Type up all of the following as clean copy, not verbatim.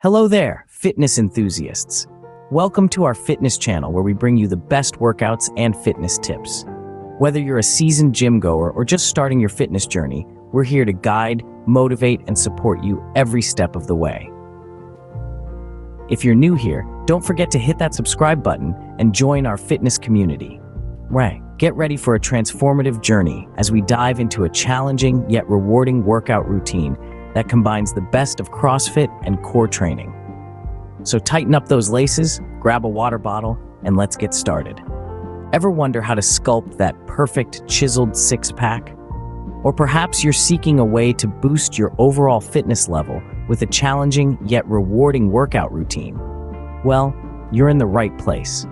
Hello there, fitness enthusiasts. Welcome to our fitness channel where we bring you the best workouts and fitness tips. Whether you're a seasoned gym goer or just starting your fitness journey, we're here to guide, motivate, and support you every step of the way. If you're new here, don't forget to hit that subscribe button and join our fitness community. Get ready for a transformative journey as we dive into a challenging yet rewarding workout routine that combines the best of CrossFit and core training. So tighten up those laces, grab a water bottle, and let's get started. Ever wonder how to sculpt that perfect chiseled six-pack? Or perhaps you're seeking a way to boost your overall fitness level with a challenging yet rewarding workout routine? Well, you're in the right place.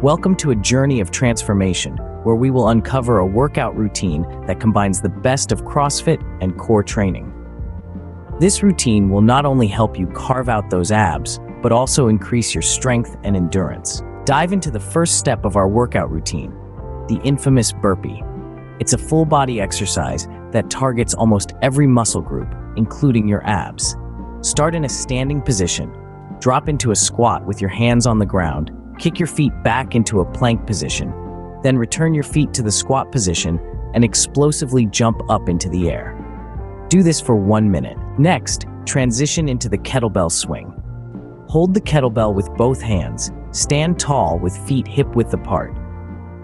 Welcome to a journey of transformation where we will uncover a workout routine that combines the best of CrossFit and core training. This routine will not only help you carve out those abs, but also increase your strength and endurance. Dive into the first step of our workout routine, the infamous burpee. It's a full-body exercise that targets almost every muscle group, including your abs. Start in a standing position, drop into a squat with your hands on the ground, kick your feet back into a plank position, then return your feet to the squat position and explosively jump up into the air. Do this for 1 minute. Next, transition into the kettlebell swing. Hold the kettlebell with both hands, stand tall with feet hip-width apart.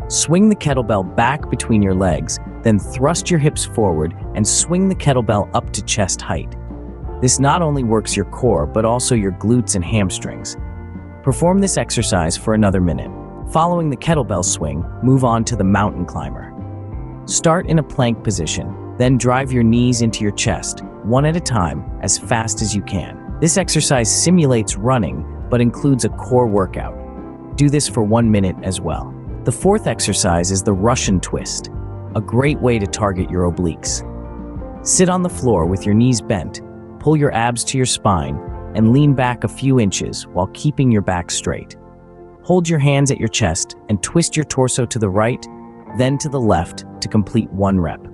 Swing the kettlebell back between your legs, then thrust your hips forward and swing the kettlebell up to chest height. This not only works your core, but also your glutes and hamstrings. Perform this exercise for another minute. Following the kettlebell swing, move on to the mountain climber. Start in a plank position, then drive your knees into your chest, one at a time, as fast as you can. This exercise simulates running, but includes a core workout. Do this for 1 minute as well. The fourth exercise is the Russian twist, a great way to target your obliques. Sit on the floor with your knees bent, pull your abs to your spine, and lean back a few inches while keeping your back straight. Hold your hands at your chest and twist your torso to the right, then to the left to complete 1 rep.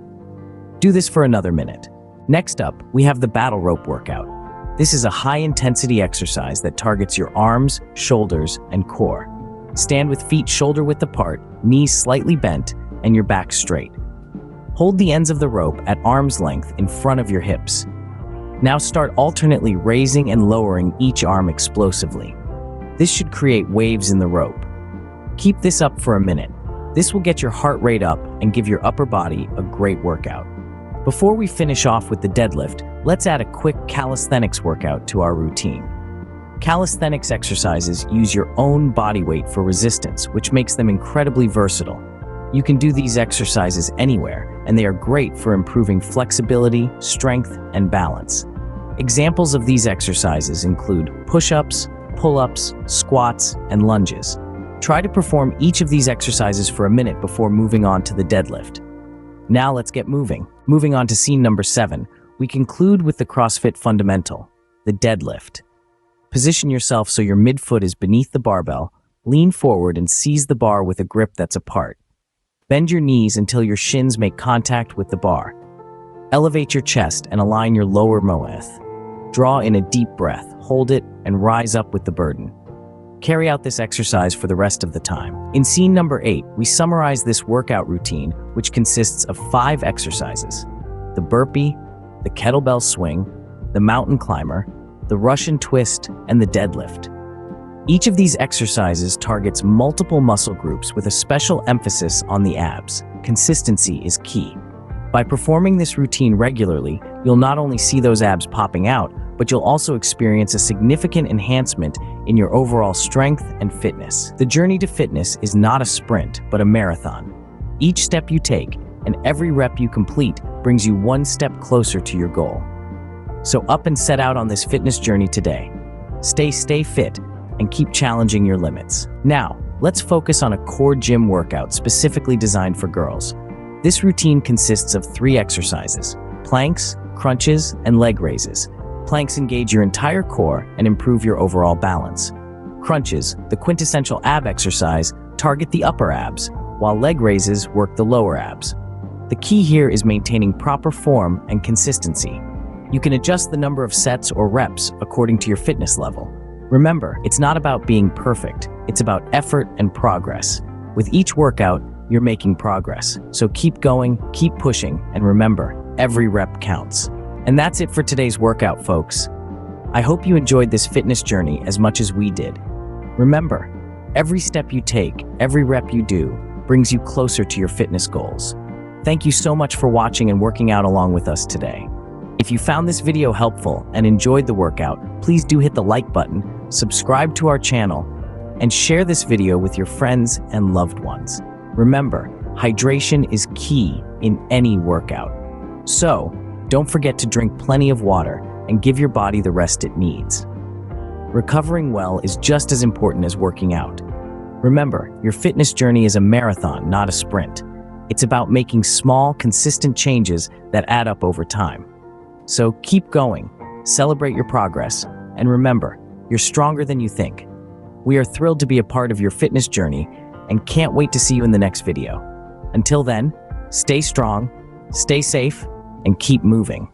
Do this for another minute. Next up, we have the battle rope workout. This is a high-intensity exercise that targets your arms, shoulders, and core. Stand with feet shoulder-width apart, knees slightly bent, and your back straight. Hold the ends of the rope at arm's length in front of your hips. Now start alternately raising and lowering each arm explosively. This should create waves in the rope. Keep this up for a minute. This will get your heart rate up and give your upper body a great workout. Before we finish off with the deadlift, let's add a quick calisthenics workout to our routine. Calisthenics exercises use your own body weight for resistance, which makes them incredibly versatile. You can do these exercises anywhere, and they are great for improving flexibility, strength, and balance. Examples of these exercises include push-ups, pull-ups, squats, and lunges. Try to perform each of these exercises for a minute before moving on to the deadlift. Now let's get moving. Moving on to scene number 7, we conclude with the CrossFit fundamental, the deadlift. Position yourself so your midfoot is beneath the barbell, lean forward and seize the bar with a grip that's apart. Bend your knees until your shins make contact with the bar. Elevate your chest and align your lower moeth. Draw in a deep breath, hold it, and rise up with the burden. Carry out this exercise for the rest of the time. In scene number 8, we summarize this workout routine, which consists of 5 exercises: the burpee, the kettlebell swing, the mountain climber, the Russian twist, and the deadlift. Each of these exercises targets multiple muscle groups with a special emphasis on the abs. Consistency is key. By performing this routine regularly, you'll not only see those abs popping out, but you'll also experience a significant enhancement in your overall strength and fitness. The journey to fitness is not a sprint, but a marathon. Each step you take and every rep you complete brings you 1 step closer to your goal. So up and set out on this fitness journey today. Stay fit and keep challenging your limits. Now, let's focus on a core gym workout specifically designed for girls. This routine consists of 3 exercises: planks, crunches, and leg raises. Planks engage your entire core and improve your overall balance. Crunches, the quintessential ab exercise, target the upper abs, while leg raises work the lower abs. The key here is maintaining proper form and consistency. You can adjust the number of sets or reps according to your fitness level. Remember, it's not about being perfect, it's about effort and progress. With each workout, you're making progress. So keep going, keep pushing, and remember, every rep counts. And that's it for today's workout, folks. I hope you enjoyed this fitness journey as much as we did. Remember, every step you take, every rep you do, brings you closer to your fitness goals. Thank you so much for watching and working out along with us today. If you found this video helpful and enjoyed the workout, please do hit the like button, subscribe to our channel, and share this video with your friends and loved ones. Remember, hydration is key in any workout. So, don't forget to drink plenty of water and give your body the rest it needs. Recovering well is just as important as working out. Remember, your fitness journey is a marathon, not a sprint. It's about making small, consistent changes that add up over time. So keep going, celebrate your progress, and remember, you're stronger than you think. We are thrilled to be a part of your fitness journey and can't wait to see you in the next video. Until then, stay strong, stay safe, and keep moving.